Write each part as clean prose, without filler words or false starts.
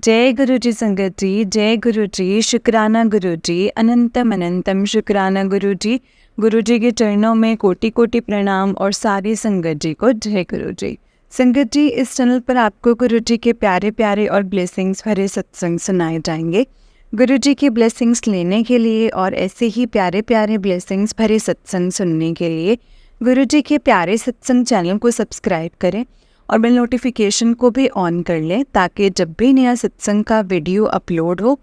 जय गुरु जी संगत जी, जय गुरु जी, शुक्राना गुरु जी, अनंतम अनंतम शुक्राना गुरु जी। गुरु जी के चरणों में कोटि कोटि प्रणाम और सारी संगत जी को जय गुरु जी। संगत जी, इस चैनल पर आपको गुरु जी के प्यारे प्यारे और ब्लेसिंग्स भरे सत्संग सुनाए जाएंगे। गुरु जी की ब्लेसिंग्स लेने के लिए और ऐसे ही प्यारे प्यारे ब्लेसिंग्स भरे सत्संग सुनने के लिए गुरु जी के प्यारे सत्संग चैनल को सब्सक्राइब करें और बेल नोटिफिकेशन को भी ऑन कर लें, ताकि जब भी नया सत्संग का वीडियो अपलोड हो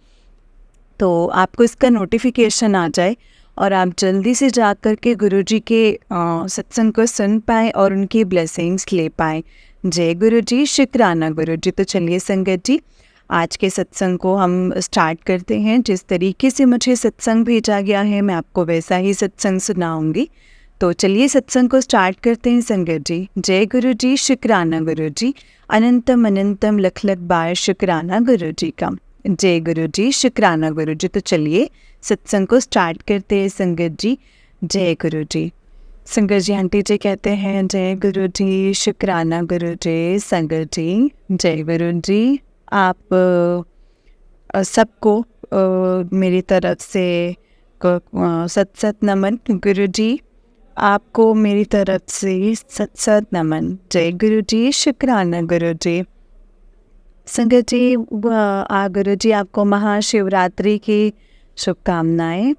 तो आपको इसका नोटिफिकेशन आ जाए और आप जल्दी से जा कर के गुरु जी के सत्संग को सुन पाएँ और उनकी ब्लेसिंग्स ले पाएँ। जय गुरु जी, शुक्राना गुरु जी। तो चलिए संगत जी, आज के सत्संग को हम स्टार्ट करते हैं। जिस तरीके से मुझे सत्संग भेजा गया है मैं आपको वैसा ही सत्संग सुनाऊंगी। तो चलिए सत्संग को स्टार्ट करते हैं संगत जी। जय गुरु जी, शुक्राना गुरु जी, अनंतम अनंतम लख लख बार शुक्राना गुरु जी का। जय गुरु जी, शुक्राना गुरु जी। तो चलिए सत्संग को स्टार्ट करते हैं संगत जी। जय गुरु जी। संगत जी आंटी जी कहते हैं जय गुरु जी, शुक्राना गुरु जी। संगत जी जय गुरु जी। आप सबको मेरी तरफ से सत सत नमन। गुरु जी आपको मेरी तरफ से सत सत नमन। जय गुरु जी, शुक्राना गुरु जी। संगत जी गुरु जी आपको महाशिवरात्रि की शुभकामनाएं।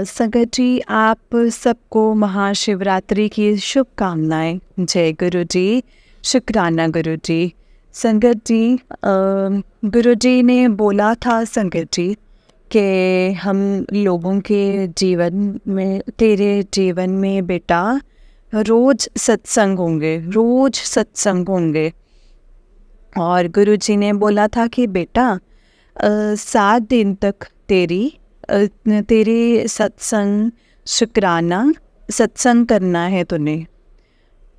संगत जी आप सबको महाशिवरात्रि की शुभकामनाएं। जय गुरु जी, शुक्राना गुरु जी। संगत जी गुरु जी ने बोला था संगत जी कि हम लोगों के जीवन में, तेरे जीवन में बेटा रोज सत्संग होंगे, रोज सत्संग होंगे। और गुरु जी ने बोला था कि बेटा 7 दिन तक तेरे सत्संग शुक्राना सत्संग करना है तूने।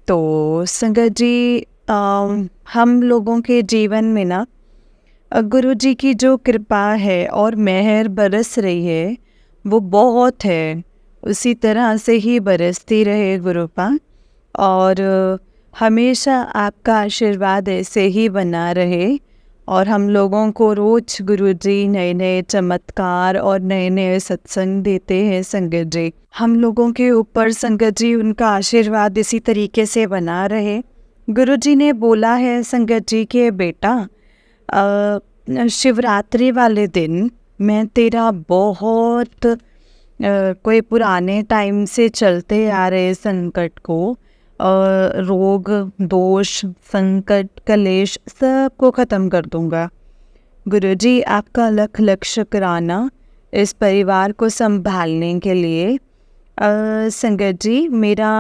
तो संगत जी हम लोगों के जीवन में ना गुरु जी की जो कृपा है और मेहर बरस रही है वो बहुत है। उसी तरह से ही बरसती रहे गुरुपा, और हमेशा आपका आशीर्वाद ऐसे ही बना रहे और हम लोगों को रोज गुरु जी नए नए चमत्कार और नए नए सत्संग देते हैं संगत जी। हम लोगों के ऊपर संगत जी उनका आशीर्वाद इसी तरीके से बना रहे। गुरु जी ने बोला है संगत जी के बेटा शिवरात्रि वाले दिन मैं तेरा बहुत कोई पुराने टाइम से चलते आ रहे संकट को, रोग दोष संकट कलेश सबको ख़त्म कर दूंगा। गुरुजी आपका लख लख शुक्राना इस परिवार को संभालने के लिए। संगत जी मेरा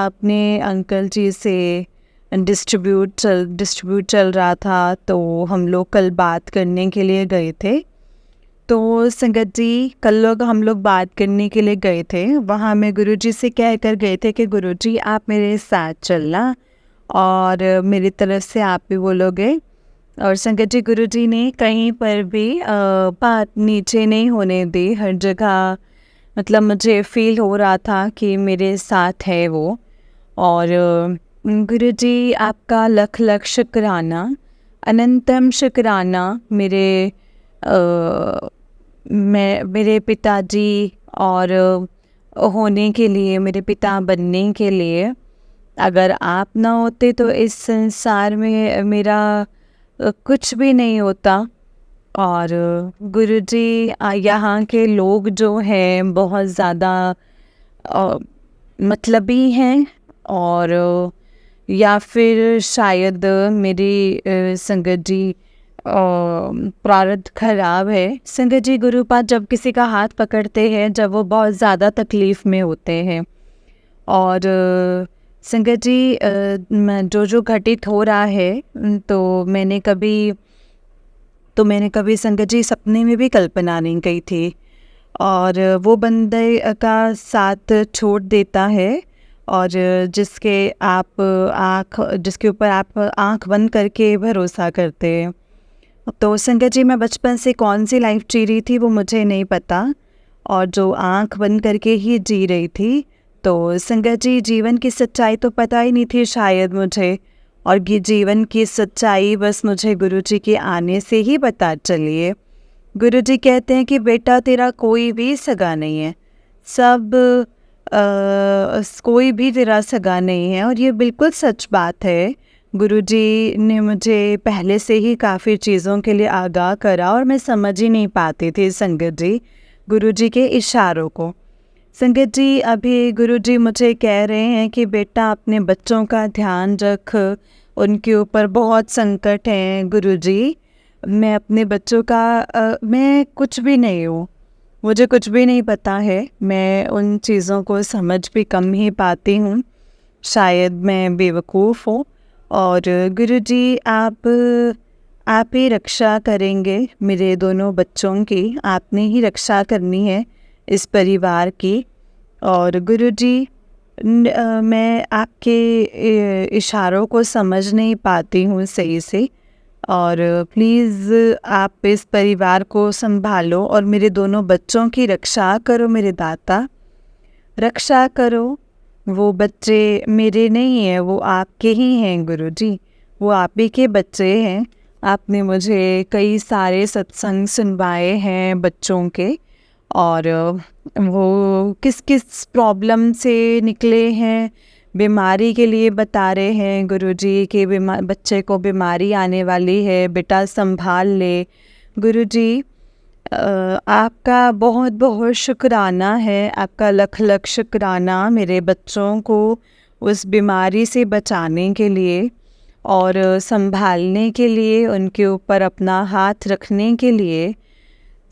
आपने अंकल जी से डिस्ट्रीब्यूट चल रहा था, तो हम लोग कल बात करने के लिए गए थे। तो संगत जी कल हम लोग बात करने के लिए गए थे। वहाँ मैं गुरुजी से कह कर गए थे कि गुरुजी आप मेरे साथ चलना और मेरी तरफ से आप भी बोलोगे। और संगत जी गुरुजी ने कहीं पर भी बात नीचे नहीं होने दी। हर जगह मतलब मुझे फील हो रहा था कि मेरे साथ है वो। और गुरुजी आपका लख लख शुक्राना, अनंतम शुक्राना मेरे पिताजी और होने के लिए, मेरे पिता बनने के लिए। अगर आप ना होते तो इस संसार में मेरा कुछ भी नहीं होता। और गुरुजी यहाँ के लोग जो हैं बहुत ज़्यादा मतलबी हैं, और या फिर शायद मेरी संगत जी प्रारब्ध खराब है। संगत जी गुरुपाद जब किसी का हाथ पकड़ते हैं जब वो बहुत ज़्यादा तकलीफ़ में होते हैं। और संगत जी जो घटित हो रहा है तो मैंने कभी संगत जी सपने में भी कल्पना नहीं की थी। और वो बंदे का साथ छोड़ देता है और जिसके ऊपर आप आँख बंद करके भरोसा करते हैं। तो संगत जी मैं बचपन से कौन सी लाइफ जी रही थी वो मुझे नहीं पता, और जो आँख बंद करके ही जी रही थी। तो संगत जी जीवन की सच्चाई तो पता ही नहीं थी शायद मुझे, और ये जीवन की सच्चाई बस मुझे गुरुजी के आने से ही पता चली है। गुरुजी कहते हैं कि बेटा तेरा कोई भी सगा नहीं है, सब कोई भी तेरा सगा नहीं है, और ये बिल्कुल सच बात है। गुरुजी ने मुझे पहले से ही काफ़ी चीज़ों के लिए आगाह करा और मैं समझ ही नहीं पाती थी संगत जी गुरुजी के इशारों को। संगत जी अभी गुरुजी मुझे कह रहे हैं कि बेटा अपने बच्चों का ध्यान रख, उनके ऊपर बहुत संकट हैं गुरुजी। मैं अपने बच्चों का मैं कुछ भी नहीं हूँ, मुझे कुछ भी नहीं पता है, मैं उन चीज़ों को समझ भी कम ही पाती हूँ, शायद मैं बेवकूफ़ हूँ। और गुरुजी आप ही रक्षा करेंगे मेरे दोनों बच्चों की, आपने ही रक्षा करनी है इस परिवार की। और गुरुजी मैं आपके इशारों को समझ नहीं पाती हूँ सही से, और प्लीज़ आप इस परिवार को संभालो और मेरे दोनों बच्चों की रक्षा करो मेरे दाता, रक्षा करो। वो बच्चे मेरे नहीं हैं, वो आपके ही हैं गुरुजी, वो आप ही के बच्चे हैं। आपने मुझे कई सारे सत्संग सुनवाए हैं बच्चों के, और वो किस किस प्रॉब्लम से निकले हैं, बीमारी के लिए बता रहे हैं गुरुजी कि बच्चे को बीमारी आने वाली है, बेटा संभाल ले। गुरुजी आपका बहुत बहुत शुक्राना है, आपका लख लख शुक्राना मेरे बच्चों को उस बीमारी से बचाने के लिए और संभालने के लिए, उनके ऊपर अपना हाथ रखने के लिए।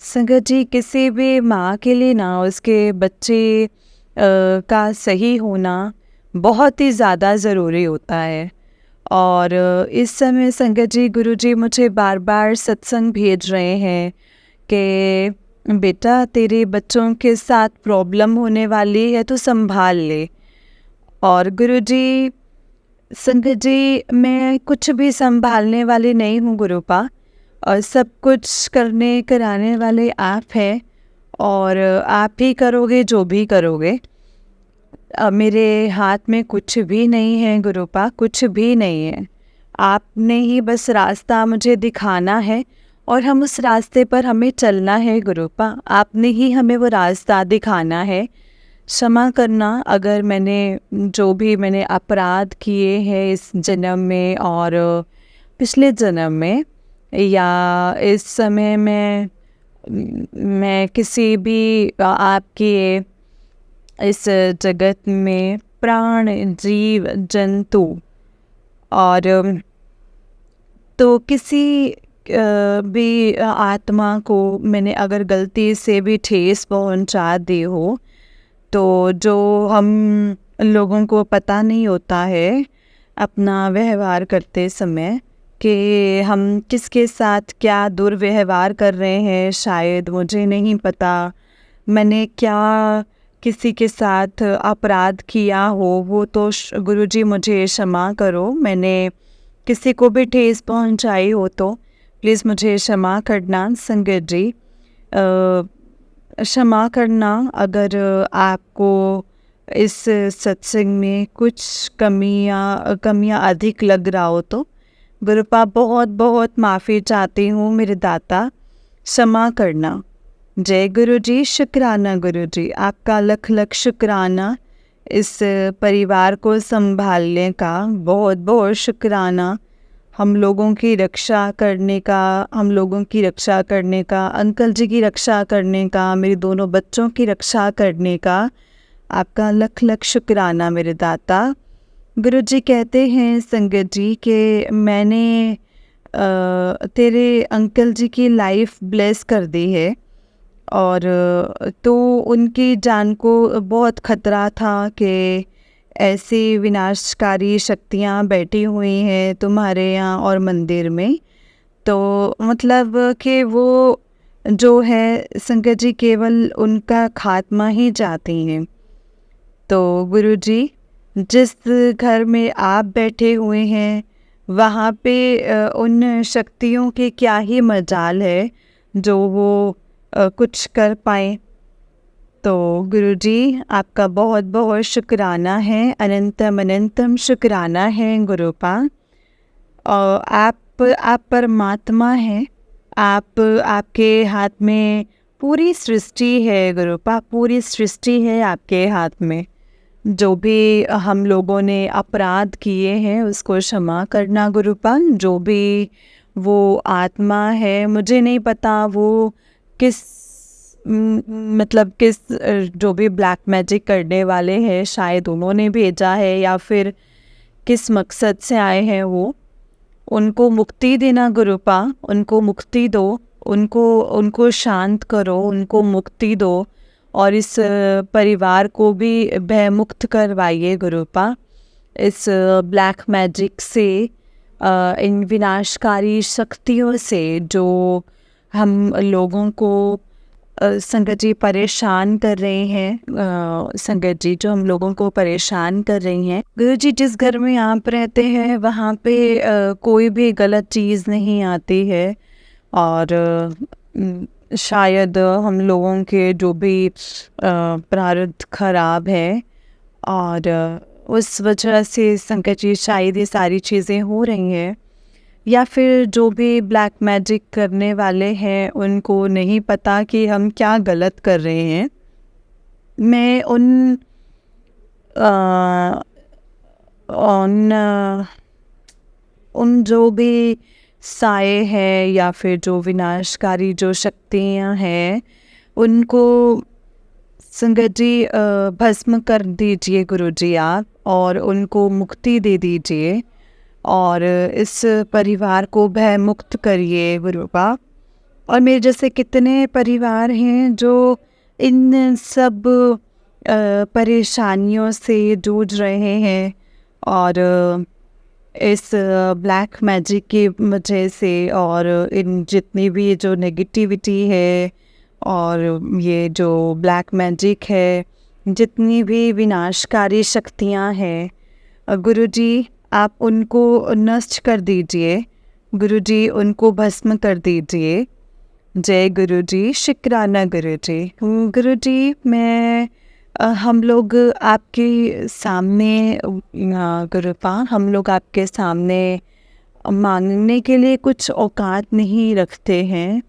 संगत जी किसी भी माँ के लिए ना उसके बच्चे का सही होना बहुत ही ज़्यादा ज़रूरी होता है। और इस समय संगत जी गुरुजी मुझे बार बार सत्संग भेज रहे हैं कि बेटा तेरे बच्चों के साथ प्रॉब्लम होने वाली है तो संभाल ले। और गुरुजी संगत जी मैं कुछ भी संभालने वाली नहीं हूँ गुरुपा, और सब कुछ करने कराने वाले आप हैं, और आप ही करोगे जो भी करोगे। मेरे हाथ में कुछ भी नहीं है गुरुपा, कुछ भी नहीं है। आपने ही बस रास्ता मुझे दिखाना है और हम उस रास्ते पर हमें चलना है गुरुपा, आपने ही हमें वो रास्ता दिखाना है। क्षमा करना अगर मैंने अपराध किए हैं इस जन्म में और पिछले जन्म में, या इस समय मैं किसी भी आपके इस जगत में प्राण जीव जंतु और तो किसी भी आत्मा को मैंने अगर गलती से भी ठेस पहुंचा दी हो, तो जो हम लोगों को पता नहीं होता है अपना व्यवहार करते समय कि हम किसके साथ क्या दुर्व्यवहार कर रहे हैं, शायद मुझे नहीं पता मैंने क्या किसी के साथ अपराध किया हो, वो तो गुरुजी मुझे क्षमा करो। मैंने किसी को भी ठेस पहुंचाई हो तो प्लीज़ मुझे क्षमा करना संगत जी, क्षमा करना। अगर आपको इस सत्संग में कुछ कमियां अधिक लग रहा हो तो गुरुपा बहुत बहुत माफ़ी चाहती हूँ मेरे दाता, क्षमा करना। जय गुरु जी, शुक्राना गुरु जी, आपका लख लख शुक्राना इस परिवार को संभालने का, बहुत बहुत शुक्राना हम लोगों की रक्षा करने का, हम लोगों की रक्षा करने का, अंकल जी की रक्षा करने का, मेरे दोनों बच्चों की रक्षा करने का, आपका लख लख शुक्राना मेरे दाता। गुरु जी कहते हैं संगत जी कि मैंने तेरे अंकल जी की लाइफ ब्लेस कर दी है, और तो उनकी जान को बहुत ख़तरा था कि ऐसी विनाशकारी शक्तियाँ बैठी हुई हैं तुम्हारे यहाँ और मंदिर में। तो मतलब कि वो जो है संगत जी केवल उनका खात्मा ही चाहती हैं। तो गुरुजी जिस घर में आप बैठे हुए हैं वहाँ पे उन शक्तियों के क्या ही मजाल है जो वो कुछ कर पाए। तो गुरुजी आपका बहुत बहुत शुक्राना है, अनंतम अनंतम शुक्राना है गुरुपा। आप परमात्मा हैं। आपके हाथ में पूरी सृष्टि है गुरुपा, पूरी सृष्टि है आपके हाथ में। जो भी हम लोगों ने अपराध किए हैं उसको क्षमा करना गुरुपा। जो भी वो आत्मा है, मुझे नहीं पता वो किस मतलब किस जो भी ब्लैक मैजिक करने वाले हैं शायद उन्होंने भेजा है या फिर किस मकसद से आए हैं वो। उनको मुक्ति देना गुरुपा, उनको मुक्ति दो, उनको शांत करो, उनको मुक्ति दो और इस परिवार को भी भयमुक्त करवाइए गुरुपा। इस ब्लैक मैजिक से, इन विनाशकारी शक्तियों से जो हम लोगों को संगत जी परेशान कर रहे हैं, संगत जी जो हम लोगों को परेशान कर रही हैं। गुरु जी, जिस घर में आप रहते हैं वहाँ पे कोई भी गलत चीज़ नहीं आती है और शायद हम लोगों के जो भी प्रारब्ध खराब है और उस वजह से संकट जी शायद ये सारी चीज़ें हो रही हैं, या फिर जो भी ब्लैक मैजिक करने वाले हैं उनको नहीं पता कि हम क्या गलत कर रहे हैं। मैं उन जो भी साए हैं या फिर जो विनाशकारी जो शक्तियाँ हैं उनको संगत जी भस्म कर दीजिए गुरु जी आप, और उनको मुक्ति दे दीजिए और इस परिवार को भय मुक्त करिए गुरुपा। और मेरे जैसे कितने परिवार हैं जो इन सब परेशानियों से जूझ रहे हैं और इस ब्लैक मैजिक की वजह से और इन जितनी भी जो नेगेटिविटी है और ये जो ब्लैक मैजिक है, जितनी भी विनाशकारी शक्तियाँ हैं, गुरुजी आप उनको नष्ट कर दीजिए, गुरुजी उनको भस्म कर दीजिए। जय गुरुजी, शुक्राना गुरुजी। गुरुजी मैं हम लोग आपके सामने गुरुपा, हम लोग आपके सामने मांगने के लिए कुछ औकात नहीं रखते हैं,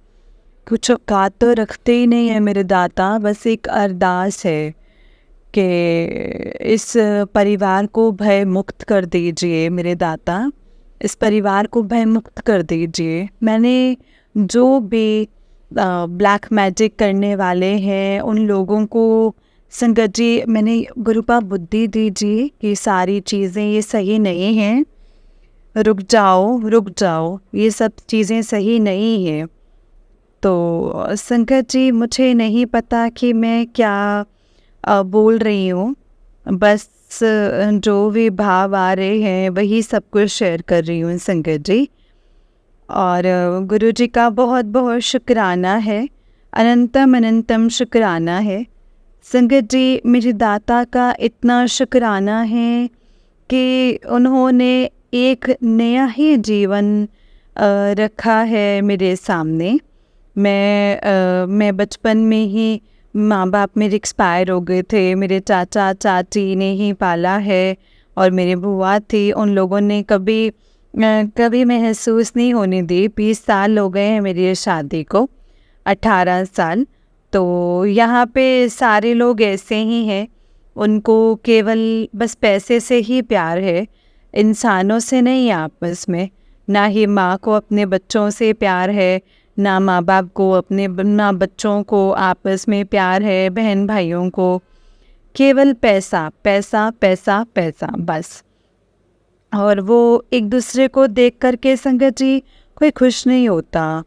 कुछ औकात तो रखते ही नहीं है मेरे दाता। बस एक अरदास है कि इस परिवार को भय मुक्त कर दीजिए मेरे दाता, इस परिवार को भय मुक्त कर दीजिए। मैंने जो भी ब्लैक मैजिक करने वाले हैं उन लोगों को संगत जी मैंने गुरुपा बुद्धि दीजिए कि सारी चीज़ें ये सही नहीं हैं, रुक जाओ, ये सब चीज़ें सही नहीं है। तो संगत जी मुझे नहीं पता कि मैं क्या बोल रही हूँ, बस जो भी भाव आ रहे हैं वही सब कुछ शेयर कर रही हूँ संगत जी। और गुरु जी का बहुत बहुत शुक्राना है, अनंतम अनंतम शुक्राना है संगत जी। मेरे दाता का इतना शुक्राना है कि उन्होंने एक नया ही जीवन रखा है मेरे सामने। मैं बचपन में ही, माँ बाप मेरे एक्सपायर हो गए थे, मेरे चाचा चाची ने ही पाला है और मेरी बुआ थी, उन लोगों ने कभी महसूस नहीं होने दी। 20 साल हो गए हैं मेरी शादी को, 18 साल। तो यहाँ पे सारे लोग ऐसे ही हैं, उनको केवल बस पैसे से ही प्यार है, इंसानों से नहीं आपस में। ना ही माँ को अपने बच्चों से प्यार है, ना माँ बाप को ना बच्चों को आपस में प्यार है, बहन भाइयों को। केवल पैसा पैसा पैसा पैसा बस। और वो एक दूसरे को देख करके संगत जी कोई खुश नहीं होता,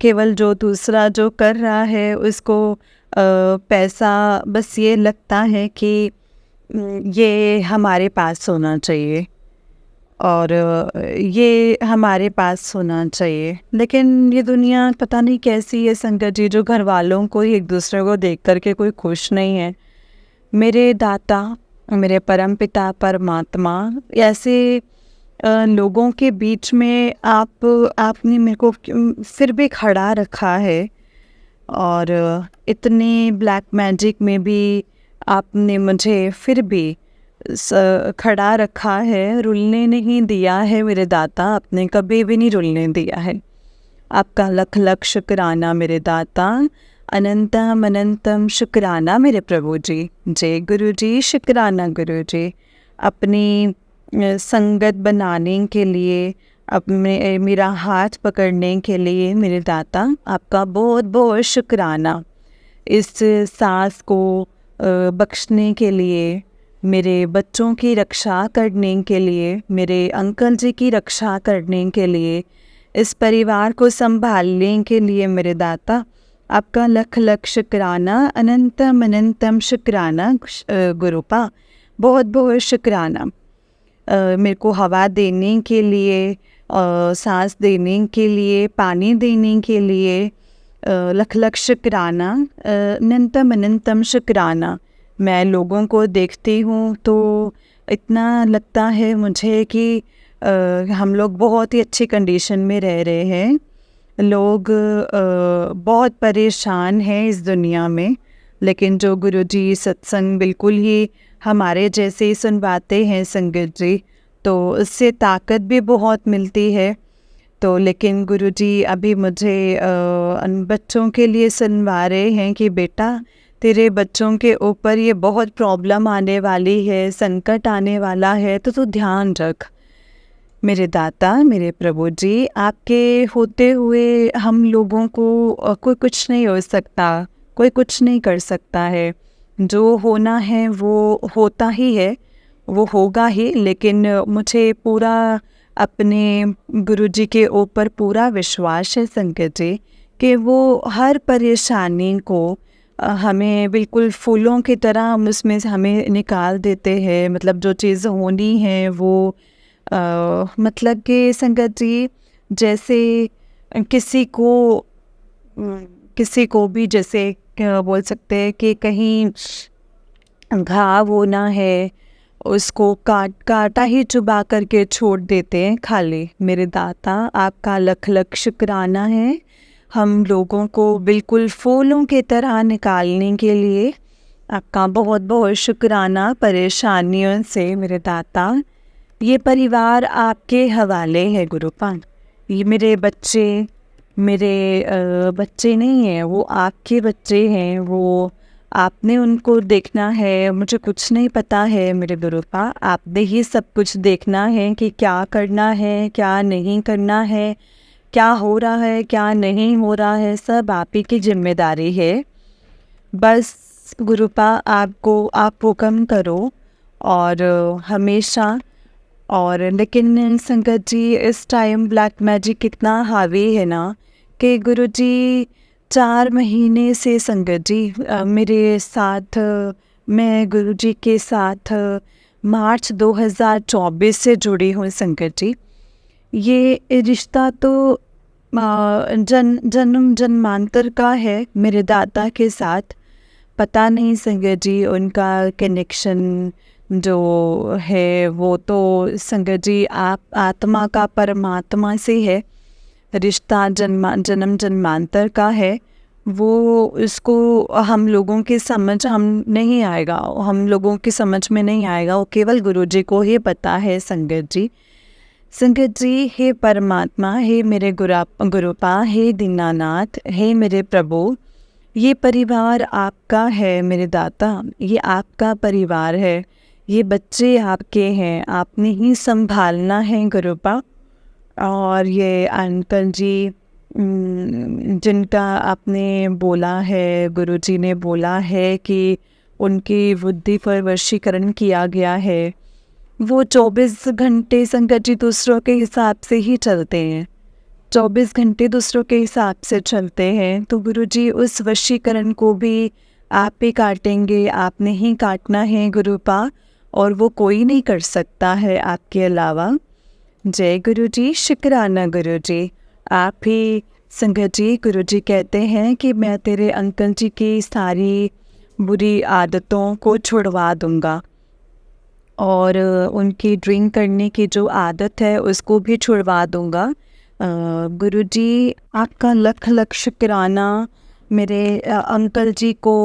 केवल जो दूसरा जो कर रहा है उसको पैसा बस ये लगता है कि ये हमारे पास होना चाहिए और ये हमारे पास होना चाहिए। लेकिन ये दुनिया पता नहीं कैसी है संगत जी, जो घर वालों को ही एक दूसरे को देख करके कोई खुश नहीं है। मेरे दाता, मेरे परमपिता परमात्मा, ऐसे लोगों के बीच में आपने मेरे को फिर भी खड़ा रखा है और इतने ब्लैक मैजिक में भी आपने मुझे फिर भी खड़ा रखा है, रुलने नहीं दिया है मेरे दाता, आपने कभी भी नहीं रुलने दिया है। आपका लख लख शुक्राना मेरे दाता, अनंतम अनंतम शुक्राना मेरे प्रभु जी। जय गुरु जी, शुक्राना गुरु जी। अपनी संगत बनाने के लिए, अपने मेरा हाथ पकड़ने के लिए मेरे दाता, आपका बहुत बहुत शुक्राना। इस सांस को बख्शने के लिए, मेरे बच्चों की रक्षा करने के लिए, मेरे अंकल जी की रक्षा करने के लिए, इस परिवार को संभालने के लिए मेरे दाता, आपका लख लख शुक्राना, अनंतम अनंतम शुक्राना गुरुपा, बहुत बहुत शुक्राना। मेरे को हवा देने के लिए, सांस देने के लिए, पानी देने के लिए लख लख शुक्राना, अनंतम अनंतम शुक्राना। मैं लोगों को देखती हूँ तो इतना लगता है मुझे कि हम लोग बहुत ही अच्छी कंडीशन में रह रहे हैं। लोग बहुत परेशान हैं इस दुनिया में, लेकिन जो गुरुजी सत्संग बिल्कुल ही हमारे जैसे ही सुनवाते हैं संगत जी, तो उससे ताकत भी बहुत मिलती है। तो लेकिन गुरुजी अभी मुझे बच्चों के लिए सुनवा रहे हैं कि बेटा, तेरे बच्चों के ऊपर ये बहुत प्रॉब्लम आने वाली है, संकट आने वाला है, तो तू ध्यान रख। मेरे दाता, मेरे प्रभु जी, आपके होते हुए हम लोगों को कोई कुछ नहीं हो सकता, कोई कुछ नहीं कर सकता है। जो होना है वो होता ही है, वो होगा ही। लेकिन मुझे पूरा अपने गुरुजी के ऊपर पूरा विश्वास है संगत जी, कि वो हर परेशानी को हमें बिल्कुल फूलों की तरह उसमें से हमें निकाल देते हैं। मतलब जो चीज़ होनी है वो मतलब कि संगत जी, जैसे किसी को भी जैसे बोल सकते हैं कि कहीं घाव होना है, उसको काटा ही चुबा करके छोड़ देते हैं खाली। मेरे दाता, आपका लख लख शुक्राना है हम लोगों को बिल्कुल फूलों की तरह निकालने के लिए। आपका बहुत बहुत शुक्राना परेशानियों से मेरे दाता। ये परिवार आपके हवाले है गुरुपान। ये मेरे बच्चे बच्चे नहीं हैं, वो आपके बच्चे हैं। वो आपने उनको देखना है, मुझे कुछ नहीं पता है मेरे गुरुपा। आपने ही सब कुछ देखना है कि क्या करना है, क्या नहीं करना है, क्या हो रहा है, क्या नहीं हो रहा है, सब आप ही की जिम्मेदारी है। बस गुरुपा, आप हुक्म करो और हमेशा। और लेकिन संगत जी, इस टाइम ब्लैक मैजिक कितना हावी है ना, कि गुरुजी 4 महीने से संगत जी मेरे साथ, मैं गुरुजी के साथ मार्च 2024 से जुड़ी हूँ संगत जी। ये रिश्ता तो जन्म जन्मांतर का है मेरे दाता के साथ। पता नहीं संगत जी, उनका कनेक्शन जो है वो तो संगत जी आप आत्मा का परमात्मा से है। रिश्ता जन्म जन्मांतर का है। वो इसको हम लोगों की समझ नहीं आएगा, हम लोगों की समझ में नहीं आएगा। वो केवल गुरुजी को ही पता है संगत जी। संगत जी, हे परमात्मा, हे मेरे गुरुपा, हे दीनानाथ, हे मेरे प्रभु, ये परिवार आपका है मेरे दाता। ये आपका परिवार है, ये बच्चे आपके हैं, आपने ही संभालना है गुरुपा। और ये अंकल जी जिनका आपने बोला है, गुरुजी ने बोला है कि उनकी बुद्धि पर वशीकरण किया गया है, वो 24 घंटे संगत जी दूसरों के हिसाब से ही चलते हैं, 24 घंटे दूसरों के हिसाब से चलते हैं। तो गुरुजी उस वशीकरण को भी आप ही काटेंगे, आपने ही काटना है गुरुपा, और वो कोई नहीं कर सकता है आपके अलावा। जय गुरुजी, शुक्राना गुरुजी। आप ही संगत जी, गुरुजी कहते हैं कि मैं तेरे अंकल जी की सारी बुरी आदतों को छुड़वा दूंगा, और उनकी ड्रिंक करने की जो आदत है उसको भी छुड़वा दूंगा। गुरुजी, आपका लख लख शुक्राना मेरे अंकल जी को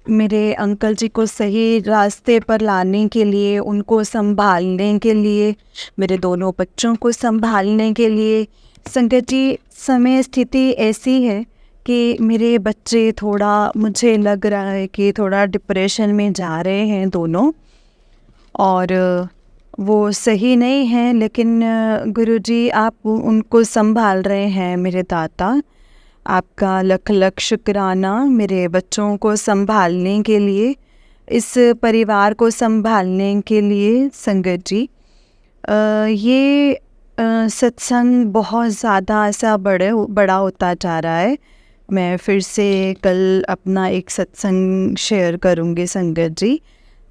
मेरे अंकल जी को सही रास्ते पर लाने के लिए, उनको संभालने के लिए, मेरे दोनों बच्चों को संभालने के लिए, संकट जी समय स्थिति ऐसी है कि मेरे बच्चे थोड़ा, मुझे लग रहा है कि थोड़ा डिप्रेशन में जा रहे हैं दोनों, और वो सही नहीं हैं, लेकिन गुरुजी आप उनको संभाल रहे हैं मेरे दाता। आपका लख लख शुक्राना मेरे बच्चों को संभालने के लिए, इस परिवार को संभालने के लिए संगत जी। ये सत्संग बहुत ज़्यादा ऐसा बड़ा होता जा रहा है। मैं फिर से कल अपना एक सत्संग शेयर करूँगी संगत जी।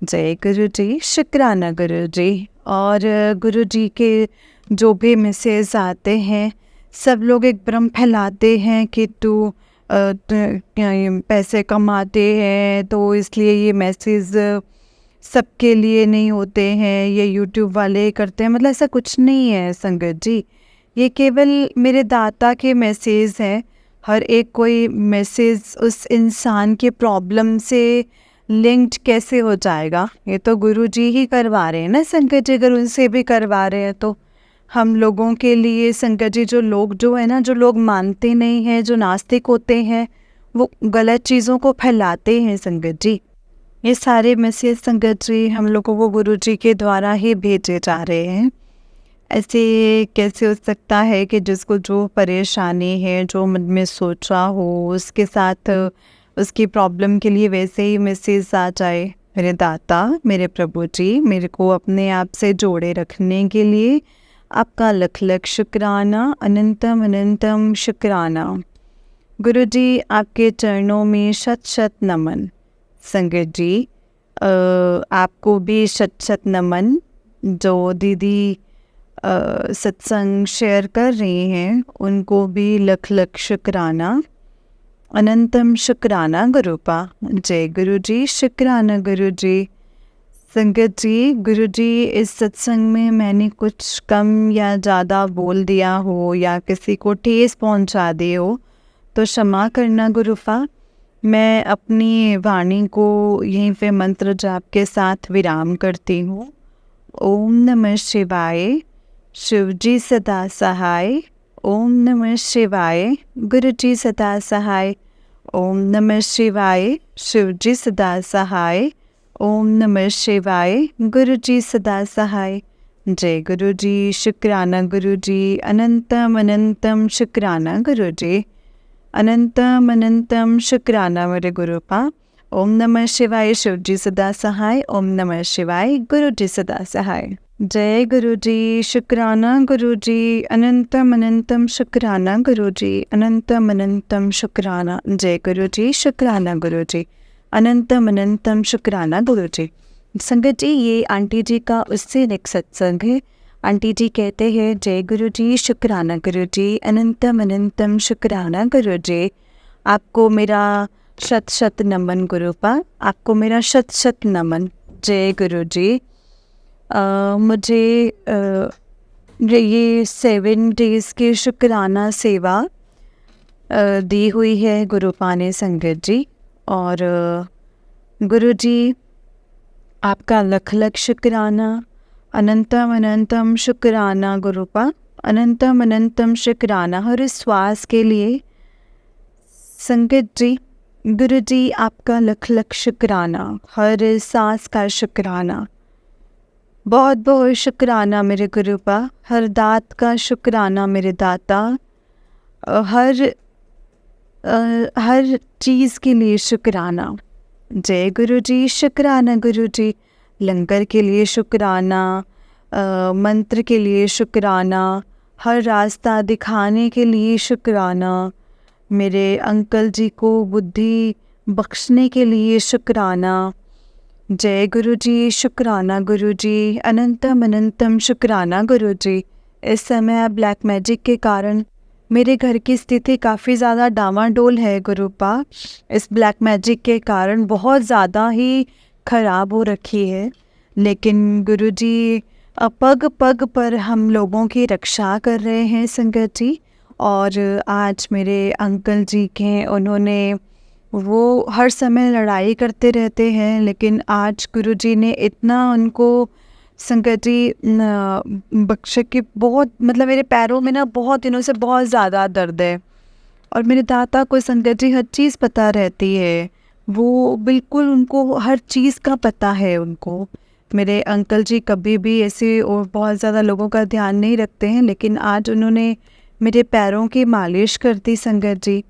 जय गुरु जी, शुक्राना गुरु जी। और गुरु जी के जो भी मैसेज आते हैं, सब लोग एक भ्रम फैलाते हैं कि तू पैसे कमाते हैं तो इसलिए ये मैसेज सबके लिए नहीं होते हैं, ये यूट्यूब वाले करते हैं। मतलब ऐसा कुछ नहीं है संगत जी, ये केवल मेरे दाता के मैसेज हैं। हर एक कोई मैसेज उस इंसान के प्रॉब्लम से लिंक्ड कैसे हो जाएगा? ये तो गुरु जी ही करवा रहे हैं ना संकट जी। अगर उनसे भी करवा रहे हैं तो हम लोगों के लिए संकट जी, जो लोग जो है ना, जो लोग मानते नहीं हैं, जो नास्तिक होते हैं, वो गलत चीज़ों को फैलाते हैं संगत जी। ये सारे मैसेज संगत जी हम लोगों को गुरु जी के द्वारा ही भेजे जा रहे हैं। ऐसे कैसे हो सकता है कि जिसको जो परेशानी है, जो मन में सोचा हो, उसके साथ उसकी प्रॉब्लम के लिए वैसे ही मैसेज आ जाए? मेरे दाता, मेरे प्रभु जी, मेरे को अपने आप से जोड़े रखने के लिए आपका लख लख शुक्राना, अनंतम अनंतम शुक्राना। गुरु जी आपके चरणों में शत शत नमन। संगत जी आपको भी शत शत नमन। जो दीदी सत्संग शेयर कर रही हैं उनको भी लख लख शुक्राना, अनंतम शुक्राना गुरुपा। जय गुरु जी, शुक्राना गुरु जी। संगत जी, गुरु जी इस सत्संग में मैंने कुछ कम या ज़्यादा बोल दिया हो या किसी को ठेस पहुंचा दी हो तो क्षमा करना गुरुपा। मैं अपनी वाणी को यहीं पे मंत्र जाप के साथ विराम करती हूँ। ओम नमः शिवाय, शिव जी सदा सहाय। ओम नमः शिवाय, गुरु जी सदा सहाय। ओम नमः शिवाय, शिव जी सदा सहाय। ओम नमः शिवाय, गुरु जी सदा सहाय। जय गुरु जी, शुक्राना गुरु जी, अनंतम अनंतम शुक्राना गुरु जी, अनंतम अनंतम शुक्राना मेरे गुरुपा। ओम नमः शिवाय, शिव जी सदा सहाय। ओम नमः शिवाय, गुरु जी सदा सहाय। जय गुरु जी, शुक्राना गुरु जी, अनंतम अनंतम शुक्राना गुरु जी, अनंतम अनंतम शुक्राना। जय गुरु जी, शुक्राना गुरु जी, अनंतम अनंतम शुक्राना गुरु जी। संगत जी, ये आंटी जी का उससे नेक्स्ट सत्संग है। आंटी जी कहते हैं, जय गुरु जी, शुक्राना गुरु जी, अनंतम अनंतम शुक्राना गुरु जी। आपको मेरा शत शत नमन गुरुपा, आपको मेरा शत शत नमन। जय गुरु जी। मुझे ये 7 डेज़ की शुक्राना सेवा दी हुई है गुरुपा ने संगत जी। और गुरु जी आपका लख लख शुक्राना, अनंतम अनंतम शुक्राना गुरुपा, अनंतम अनंतम शुक्राना हर श्वास के लिए। संगत जी, गुरु जी आपका लख लख शुक्राना, हर सांस का शुक्राना। बहुत बहुत शुक्राना मेरे गुरुपा, हर दात का शुक्राना मेरे दाता। हर चीज़ के लिए शुक्राना। जय गुरु जी, शुक्राना गुरु जी। लंगर के लिए शुक्राना, मंत्र के लिए शुक्राना, हर रास्ता दिखाने के लिए शुक्राना, मेरे अंकल जी को बुद्धि बख्शने के लिए शुक्राना। जय गुरु जी, शुक्राना गुरु जी, अनंतम अनंतम शुक्राना गुरु जी। इस समय ब्लैक मैजिक के कारण मेरे घर की स्थिति काफ़ी ज़्यादा डामाडोल है गुरुपा। इस ब्लैक मैजिक के कारण बहुत ज़्यादा ही ख़राब हो रखी है, लेकिन गुरुजी पग पग पर हम लोगों की रक्षा कर रहे हैं संगत जी। और आज मेरे अंकल जी के, उन्होंने वो हर समय लड़ाई करते रहते हैं, लेकिन आज गुरुजी ने इतना उनको संगत जी बख्शे कि बहुत मतलब मेरे पैरों में ना बहुत दिनों से बहुत ज़्यादा दर्द है। और मेरे दाता को संगत जी हर चीज़ पता रहती है, वो बिल्कुल उनको हर चीज़ का पता है उनको। मेरे अंकल जी कभी भी ऐसे और बहुत ज़्यादा लोगों का ध्यान नहीं रखते हैं, लेकिन आज उन्होंने मेरे पैरों की मालिश कर दी संगत जी।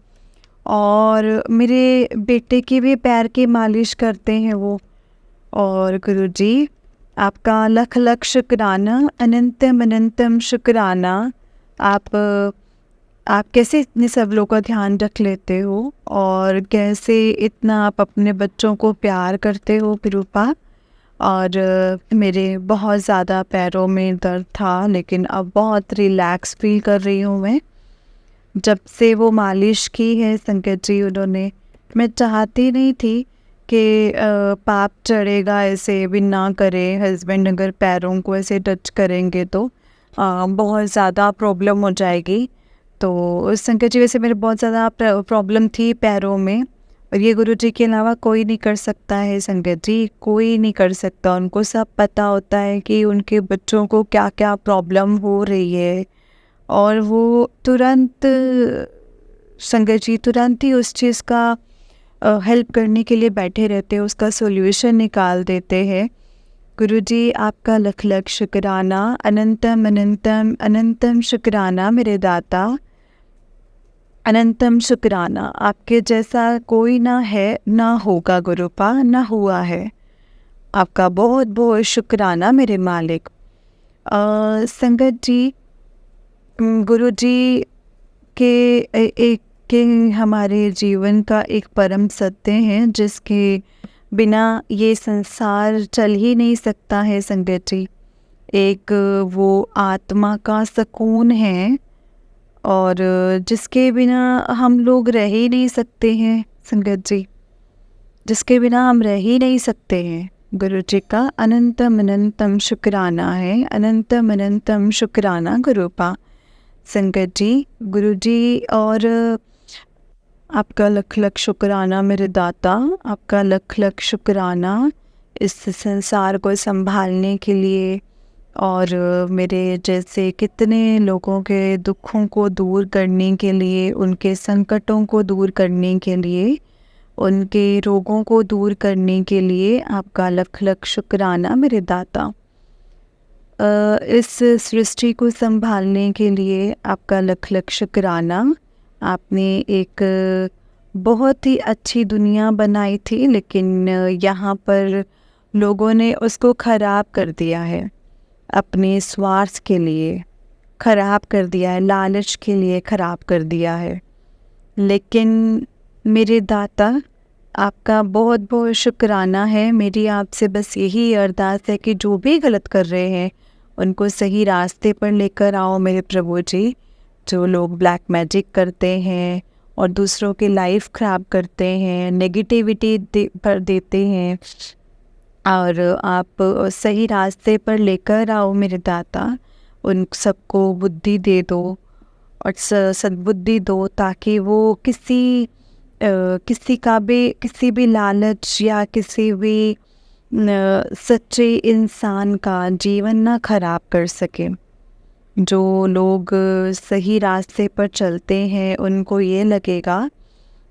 और मेरे बेटे की भी पैर की मालिश करते हैं वो। और गुरुजी आपका लख लख शुक्राना, अनंतम अनंतम शुक्राना। आप कैसे इतने सब लोगों का ध्यान रख लेते हो और कैसे इतना आप अपने बच्चों को प्यार करते हो विरूपा। और मेरे बहुत ज़्यादा पैरों में दर्द था, लेकिन अब बहुत रिलैक्स फील कर रही हूँ मैं जब से वो मालिश की है संकट जी उन्होंने। मैं चाहती नहीं थी कि पाप चढ़ेगा, ऐसे भी ना करे हस्बैंड अगर पैरों को ऐसे टच करेंगे तो बहुत ज़्यादा प्रॉब्लम हो जाएगी। तो संकट जी वैसे मेरे बहुत ज़्यादा प्रॉब्लम थी पैरों में, और ये गुरु जी के अलावा कोई नहीं कर सकता है संगत जी, कोई नहीं कर सकता। उनको सब पता होता है कि उनके बच्चों को क्या क्या प्रॉब्लम हो रही है, और वो तुरंत संगत जी तुरंत ही उस चीज़ का हेल्प करने के लिए बैठे रहते हैं, उसका सॉल्यूशन निकाल देते हैं। गुरुजी आपका लख लख शुक्राना, अनंतम अनंतम अनंतम शुक्राना मेरे दाता, अनंतम शुक्राना। आपके जैसा कोई ना है ना होगा गुरुपा, ना हुआ है। आपका बहुत बहुत शुक्राना मेरे मालिक। संगत जी गुरुजी के एक के हमारे जीवन का एक परम सत्य है जिसके बिना ये संसार चल ही नहीं सकता है संगत जी। एक वो आत्मा का सुकून है, और जिसके बिना हम लोग रह ही नहीं सकते हैं संगत जी, जिसके बिना हम रह ही नहीं सकते हैं। गुरु जी का अनंतम अनंतम शुक्राना है, अनंतम अनंतम शुक्राना गुरुपा संगत जी। गुरु जी और आपका लख लख शुक्राना मेरे दाता, आपका लख लख शुक्राना इस संसार को संभालने के लिए, और मेरे जैसे कितने लोगों के दुखों को दूर करने के लिए, उनके संकटों को दूर करने के लिए, उनके रोगों को दूर करने के लिए आपका लख लख शुक्राना मेरे दाता। इस सृष्टि को संभालने के लिए आपका लख लख शुक्राना। आपने एक बहुत ही अच्छी दुनिया बनाई थी, लेकिन यहाँ पर लोगों ने उसको ख़राब कर दिया है, अपने स्वार्थ के लिए ख़राब कर दिया है, लालच के लिए ख़राब कर दिया है। लेकिन मेरे दाता आपका बहुत बहुत शुक्राना है। मेरी आपसे बस यही अरदास है कि जो भी गलत कर रहे हैं उनको सही रास्ते पर लेकर आओ मेरे प्रभु जी। जो लोग ब्लैक मैजिक करते हैं और दूसरों की लाइफ ख़राब करते हैं, नेगेटिविटी पर देते हैं, और आप सही रास्ते पर लेकर आओ मेरे दाता। उन सबको बुद्धि दे दो और सद्बुद्धि दो, ताकि वो किसी भी लालच या किसी भी सच्चे इंसान का जीवन ना खराब कर सके। जो लोग सही रास्ते पर चलते हैं उनको ये लगेगा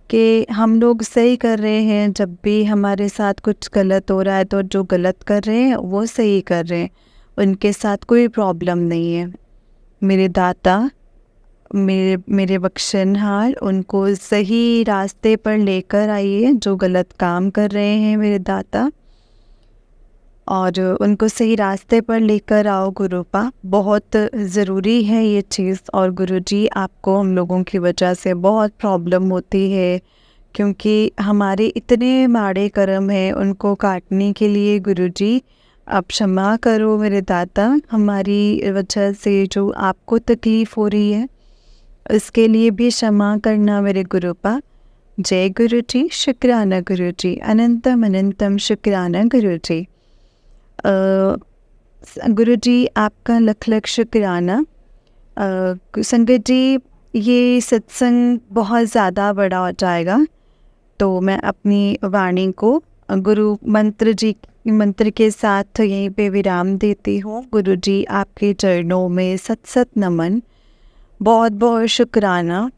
कि हम लोग सही कर रहे हैं, जब भी हमारे साथ कुछ गलत हो रहा है तो जो गलत कर रहे हैं वो सही कर रहे हैं, उनके साथ कोई प्रॉब्लम नहीं है। मेरे दाता मेरे बख्शनहार, उनको सही रास्ते पर लेकर आइए जो गलत काम कर रहे हैं मेरे दाता, और उनको सही रास्ते पर लेकर आओ गुरुपा। बहुत ज़रूरी है ये चीज़। और गुरुजी आपको हम लोगों की वजह से बहुत प्रॉब्लम होती है, क्योंकि हमारे इतने माड़े कर्म हैं, उनको काटने के लिए गुरुजी आप क्षमा करो मेरे दाता। हमारी वजह से जो आपको तकलीफ़ हो रही है इसके लिए भी क्षमा करना मेरे गुरुपा। जय गुरु जी, शुक्राना गुरु जी, अनंतम अनंतम शुक्राना गुरु जी। गुरु जी आपका लख लख शुक्राना। संगत जी ये सत्संग बहुत ज़्यादा बड़ा हो जाएगा, तो मैं अपनी वाणी को गुरु मंत्र के साथ यहीं पे विराम देती हूँ। गुरु जी, आपके चरणों में सत सत नमन, बहुत बहुत शुक्राना।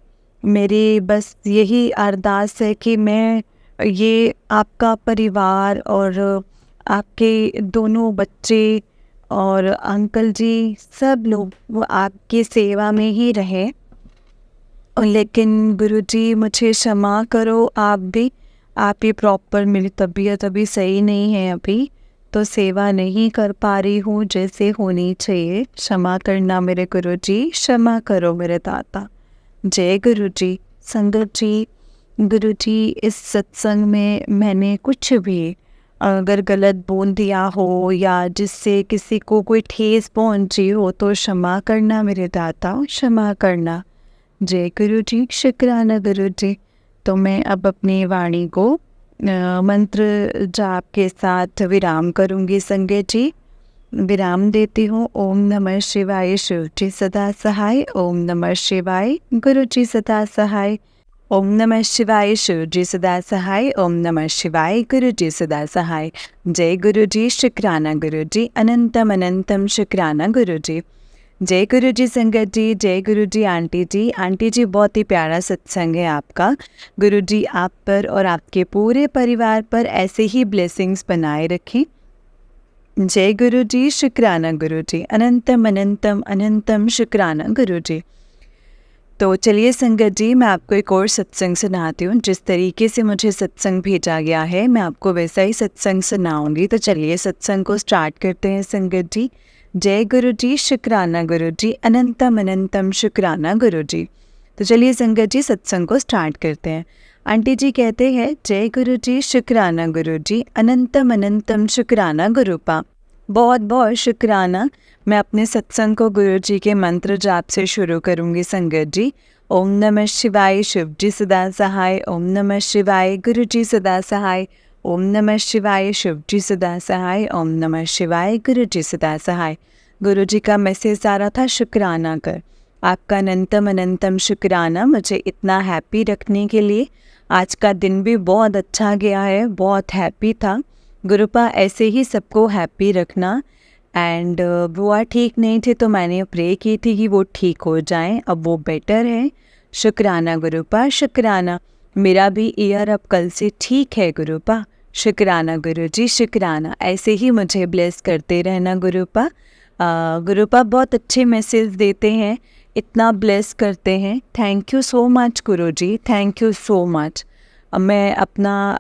मेरी बस यही अरदास है कि मैं ये आपका परिवार और आपके दोनों बच्चे और अंकल जी सब लोग वो आपकी सेवा में ही रहे। लेकिन गुरुजी मुझे क्षमा करो, आप भी, आप ही प्रॉपर, मेरी तबीयत अभी सही नहीं है अभी, तो सेवा नहीं कर पा रही हूँ जैसे होनी चाहिए। क्षमा करना मेरे गुरुजी, क्षमा करो मेरे दाता। जय गुरुजी। संगत जी, गुरुजी इस सत्संग में मैंने कुछ भी अगर गलत बोल दिया हो या जिससे किसी को कोई ठेस पहुंची हो तो क्षमा करना मेरे दाता, क्षमा करना। जय गुरुजी, शुक्राना गुरुजी। तो मैं अब अपनी वाणी को मंत्र जाप के साथ विराम करूंगी। संगत जी, विराम देती हूँ। ओम नमः शिवाय, शिव जी सदा सहाय। ओम नमः शिवाय, गुरु जी सदा सहाय। ओम नमः शिवाय, शिव जी सदा सहाय। ओम नमः शिवाय, गुरु जी सदा सहाय। जय गुरु जी, शुक्राना गुरु जी, अनंतम अनंतम शुक्राना गुरु जी। जय गुरु जी संगत जी, जय गुरु जी आंटी जी। आंटी जी, बहुत ही प्यारा सत्संग है आपका। गुरु जी आप पर और आपके पूरे परिवार पर ऐसे ही ब्लेसिंग्स बनाए रखें। जय गुरु जी, शुक्राना गुरु जी, अनंतम अनंतम अनंतम शुक्राना गुरु जी। तो चलिए संगत जी, मैं आपको एक और सत्संग सुनाती हूँ। जिस तरीके से मुझे सत्संग भेजा गया है मैं आपको वैसा ही सत्संग सुनाऊंगी। तो चलिए सत्संग को स्टार्ट करते हैं संगत जी। जय गुरु जी, शुक्राना गुरु जी, अनंतम अनंतम शुक्राना गुरु जी। तो चलिए संगत जी, सत्संग को स्टार्ट करते हैं। आंटी जी कहते हैं, जय गुरु जी, शुक्राना गुरु जी, अनंतम अनंतम शुक्राना गुरुपा। बहुत बहुत शुक्राना। मैं अपने सत्संग को गुरु जी के मंत्र जाप से शुरू करूंगी संगत जी। ओम नमः शिवाय, शिव जी सदा सहाय। ओम नमः शिवाय, गुरु जी सदा सहाय। ओम नमः शिवाय, शिव जी सदा सहाय। ओम नमः शिवाय, गुरु जी सदा सहाय। गुरु जी का मैसेज आ रहा था, शुक्राना कर। आपका अनंतम अनंतम शुक्राना मुझे इतना हैप्पी रखने के लिए। आज का दिन भी बहुत अच्छा गया है, बहुत हैप्पी था। गुरुपा ऐसे ही सबको हैप्पी रखना। एंड बुआ ठीक नहीं थे तो मैंने प्रे की थी कि वो ठीक हो जाएं, अब वो बेटर है। शुक्राना गुरुपा, शुक्राना। मेरा भी ईयर अब कल से ठीक है गुरुपा। शुक्राना गुरु जी, शुक्राना। ऐसे ही मुझे ब्लेस करते रहना गुरुपा। गुरुपा बहुत अच्छे मैसेज देते हैं, इतना ब्लेस करते हैं। Thank you so much Guru ji, thank you so much. अब मैं अपना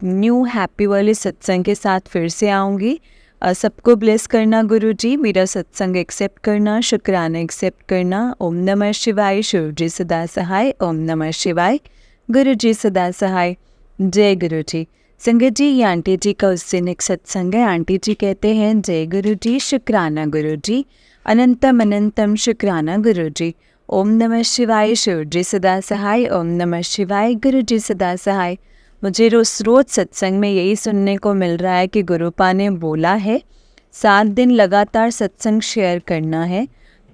न्यू हैप्पी वाले सत्संग के साथ फिर से आऊँगी। सबको ब्लेस करना गुरु जी, मेरा सत्संग एक्सेप्ट करना, शुक्राना एक्सेप्ट करना। ओम नमः शिवाय, शिव जी सदा सहाय। ओम नमः शिवाय, गुरु जी सदा सहाय। जय गुरु जी। संगत जी, ये आंटी जी का उस दिन एक सत्संग है। आंटी जी कहते हैं, जय गुरु जी, शुक्राना गुरु जी, अनंतम अनंतम शुक्राना गुरु जी। ओम नमः शिवाय, शिव जी सदा सहाय। ओम नमः शिवाय, गुरु जी सदा सहाय। मुझे रोज सत्संग में यही सुनने को मिल रहा है कि गुरुपा ने बोला है 7 दिन लगातार सत्संग शेयर करना है।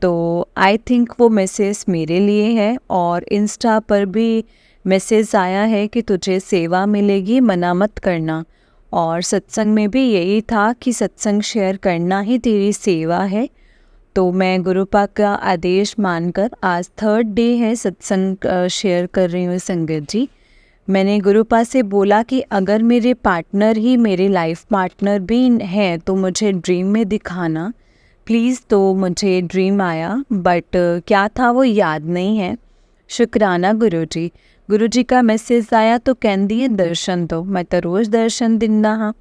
तो आई थिंक वो मैसेज मेरे लिए है। और इंस्टा पर भी मैसेज आया है कि तुझे सेवा मिलेगी, मना मत करना। और सत्संग में भी यही था कि सत्संग शेयर करना ही तेरी सेवा है। तो मैं गुरुपा का आदेश मानकर आज 3rd डे है सत्संग शेयर कर रही हूँ संगत जी। मैंने गुरुपा से बोला कि अगर मेरे पार्टनर ही मेरे लाइफ पार्टनर भी हैं तो मुझे ड्रीम में दिखाना प्लीज़। तो मुझे ड्रीम आया, बट क्या था वो याद नहीं है। शुक्राना गुरु जी। गुरु जी का मैसेज आया तो कहंदी है दर्शन दो। मैं तो रोज़ दर्शन दिंदा हाँ,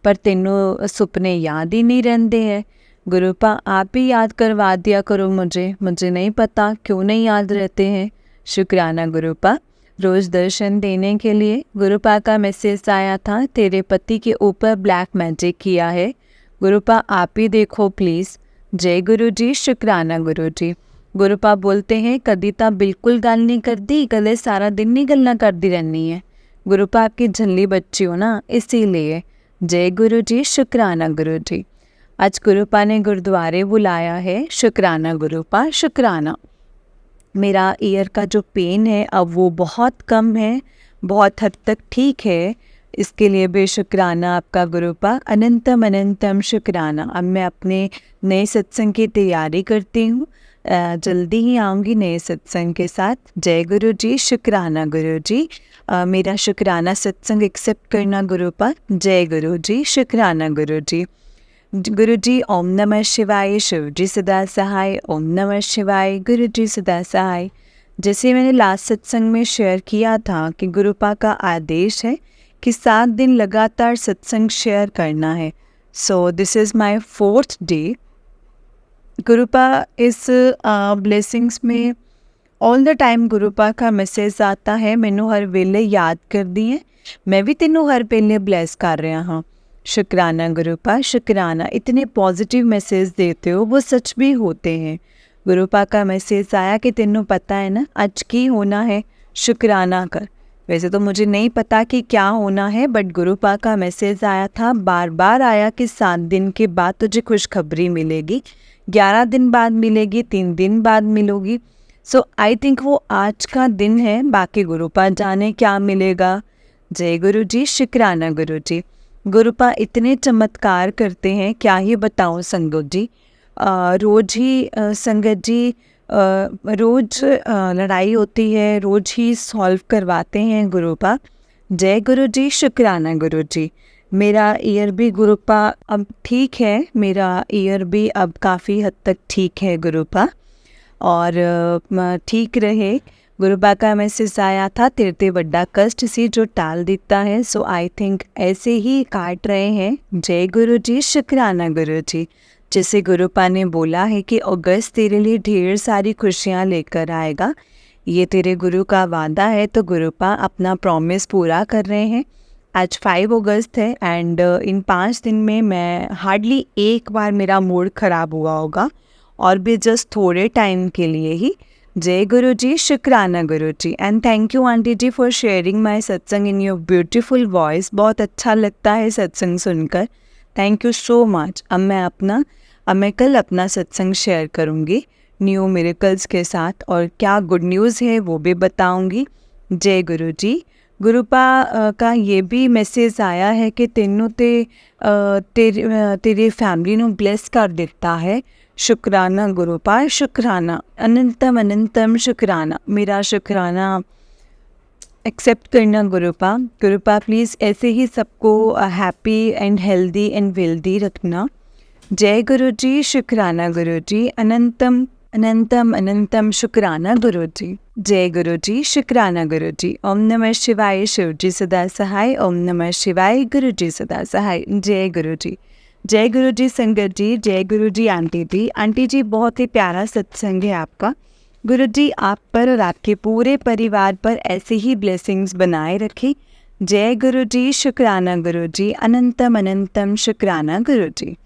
पर तेनों सुपने याद ही नहीं रहते हैं। गुरुपा आप ही याद करवा दिया करो मुझे नहीं पता क्यों नहीं याद रहते हैं। शुक्राना गुरुपा रोज़ दर्शन देने के लिए। गुरुपा का मैसेज आया था, तेरे पति के ऊपर ब्लैक मैजिक किया है। गुरुपा आप ही देखो प्लीज़। जय गुरु जी, शुक्राना गुरु जी। गुरुपा बोलते हैं, कदिता बिल्कुल गल नहीं करती, गले सारा दिन नहीं गल्ला करती रहनी है। गुरुपा आपकी झल्ली बच्ची हो ना, इसीलिए। जय गुरु जी, शुक्राना गुरु जी। आज गुरुपा ने गुरुद्वारे बुलाया है। शुक्राना गुरुपा, शुक्राना। मेरा ईयर का जो पेन है अब वो बहुत कम है, बहुत हद तक ठीक है। इसके लिए भी शुक्राना आपका गुरुपा, अनंतम अनंतम शुक्राना। अब मैं अपने नए सत्संग की तैयारी करती हूँ, जल्दी ही आऊँगी नए सत्संग के साथ। जय गुरु जी, शुक्राना गुरु जी। मेरा शुक्राना सत्संग एक्सेप्ट करना गुरुपा। जय गुरु जी, शुक्राना गुरु जी। गुरु जी ओम नमः शिवाय, शिव जी सदा सहाय। ओम नमः शिवाय, गुरु जी सदा सहाय। जैसे मैंने लास्ट सत्संग में शेयर किया था कि गुरुपा का आदेश है कि 7 दिन लगातार सत्संग शेयर करना है। So this is my 4th day. गुरुपा इस ब्लेसिंग्स में ऑल द टाइम गुरुपा का मैसेज आता है, मैनू हर वेले याद कर दी है, मैं भी तेनू हर वेले ब्लेस कर रहा हाँ। शुक्राना गुरुपा, शुक्राना। इतने पॉजिटिव मैसेज देते हो, वो सच भी होते हैं। गुरुपा का मैसेज आया कि तेनू पता है ना आज की होना है, शुक्राना कर। वैसे तो मुझे नहीं पता कि क्या होना है, बट गुरुपा का मैसेज आया था, बार बार आया कि 7 दिन के बाद तुझे खुशखबरी मिलेगी, 11 दिन बाद मिलेगी, 3 दिन बाद मिलोगी। सो आई थिंक वो आज का दिन है, बाकी गुरुपा जाने क्या मिलेगा। जय गुरु जी, शुक्राना गुरु जी। गुरुपा इतने चमत्कार करते हैं, क्या ही बताऊं संगत जी। रोज़ ही संगत जी रोज़ लड़ाई होती है, रोज़ ही सॉल्व करवाते हैं गुरुपा। जय गुरु जी, शुक्राना गुरु जी। मेरा ईयर भी गुरुपा अब ठीक है, मेरा ईयर भी अब काफ़ी हद तक ठीक है गुरुपा, और ठीक रहे। गुरुपा का मैसेज आया था, तेरे बड़ा कष्ट सी जो टाल देता है। सो आई थिंक ऐसे ही काट रहे हैं। जय गुरु जी, शुक्राना गुरु जी। जैसे गुरुपा ने बोला है कि अगस्त तेरे लिए ढेर सारी खुशियाँ लेकर आएगा, ये तेरे गुरु का वादा है, तो गुरुपा अपना प्रॉमिस पूरा कर रहे हैं। आज 5 अगस्त है एंड इन 5 दिन में मैं हार्डली एक बार मेरा मूड ख़राब हुआ होगा, और भी जस्ट थोड़े टाइम के लिए ही। जय गुरु जी, शुक्राना गुरु जी। And thank you aunty ji for sharing my satsang in your beautiful voice. बहुत अच्छा लगता है सत्संग सुनकर, थैंक यू सो मच। अब मैं कल अपना सत्संग शेयर करूँगी न्यू मिरेकल्स के साथ, और क्या गुड न्यूज़ है वो भी बताऊँगी। जय गुरु जी। गुरुपा का ये भी मैसेज आया है कि तेनू तेरी फैमिली नू ब्लेस कर देता है। शुक्राना गुरुपा, शुक्राना, अनंतम अनंतम शुक्राना। मेरा शुक्राना एक्सेप्ट करना गुरुपा। गुरुपा प्लीज़ ऐसे ही सबको happy and healthy and wealthy रखना। जय गुरु जी, शुक्राना गुरु जी। अनंतम अनंतम अनंतम शुक्राना गुरु जी। जय गुरु जी, शुक्राना गुरु जी। ओम नमः शिवाय, शिव जी सदा सहाय। ओम नमः शिवाय, गुरु जी सदा सहाय। जय गुरु जी। जय गुरु जी संगत जी। जय गुरु जी आंटी जी। आंटी जी बहुत ही प्यारा सत्संग है आपका। गुरु जी आप पर और आपके पूरे परिवार पर ऐसे ही ब्लेसिंग्स बनाए रखें। जय गुरु जी, शुक्राना गुरु जी। अनंतम अनंतम शुक्राना गुरु जी।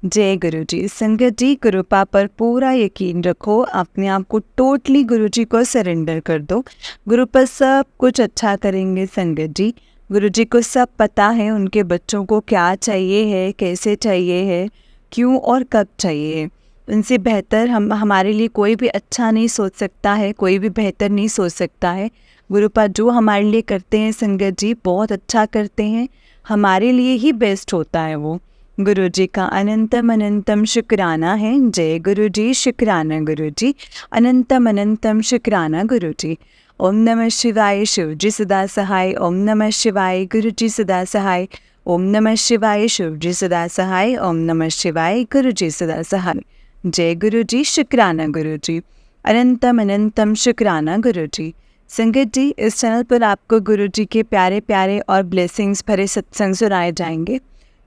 जय गुरु जी। संगत जी गुरुपा पर पूरा यकीन रखो, अपने आप को टोटली गुरु जी को सरेंडर कर दो। गुरुपा सब कुछ अच्छा करेंगे संगत जी। गुरु जी को सब पता है उनके बच्चों को क्या चाहिए है, कैसे चाहिए है, क्यों और कब चाहिए है। उनसे बेहतर हमारे लिए कोई भी अच्छा नहीं सोच सकता है, कोई भी बेहतर नहीं सोच सकता है। गुरुपा जो हमारे लिए करते हैं संगत जी बहुत अच्छा करते हैं, हमारे लिए ही बेस्ट होता है वो। गुरु जी का अनंतम अनंतम शुक्राना है। जय गुरु जी, शुक्राना गुरु जी। अनंतम अनंतम शुक्राना गुरु जी। ओम नमः शिवाय, शिव जी सदा सहाय। ओम नमः शिवाय, गुरु जी सदा सहाय। ओम नमः शिवाय, शिव जी सदा सहाय। ओम नमः शिवाय, गुरु जी सदा सहाय। जय गुरु जी, शुक्राना गुरु जी। अनंतम अनंतम शुक्राना गुरु जी। संगत जी इस चैनल पर आपको गुरु जी के प्यारे प्यारे और ब्लेसिंग्स भरे सत्संग सुनाए जाएंगे।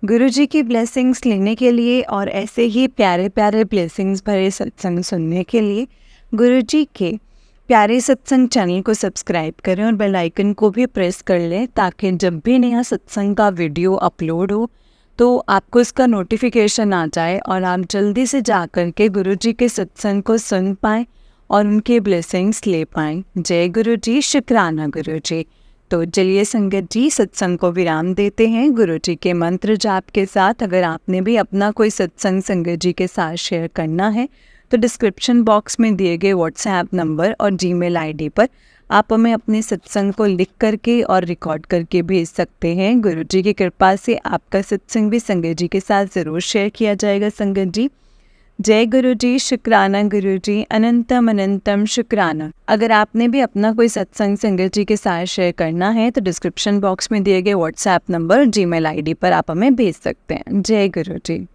गुरु जी की ब्लेसिंग्स लेने के लिए और ऐसे ही प्यारे प्यारे ब्लेसिंग्स भरे सत्संग सुनने के लिए गुरु जी के प्यारे सत्संग चैनल को सब्सक्राइब करें और बेल आइकन को भी प्रेस कर लें, ताकि जब भी नया सत्संग का वीडियो अपलोड हो तो आपको इसका नोटिफिकेशन आ जाए और आप जल्दी से जा कर के गुरु जी के सत्संग को सुन पाएँ और उनके ब्लेसिंग्स ले पाएँ। जय गुरु जी, शुक्राना गुरु जी। तो चलिए संगत जी सत्संग को विराम देते हैं गुरु जी के मंत्र जाप के साथ। अगर आपने भी अपना कोई सत्संग संगत जी के साथ शेयर करना है तो डिस्क्रिप्शन बॉक्स में दिए गए व्हाट्सएप नंबर और जीमेल आईडी पर आप हमें अपने सत्संग को लिख करके और रिकॉर्ड करके भेज सकते हैं। गुरु जी की कृपा से आपका सत्संग भी संगत जी के साथ ज़रूर शेयर किया जाएगा। संगत जी, जय गुरु जी, शुक्राना गुरु जी, अनंतम अनंतम शुक्राना। अगर आपने भी अपना कोई सत्संग संगत जी के साथ शेयर करना है तो डिस्क्रिप्शन बॉक्स में दिए गए व्हाट्सएप नंबर, जीमेल आईडी पर आप हमें भेज सकते हैं। जय गुरु जी।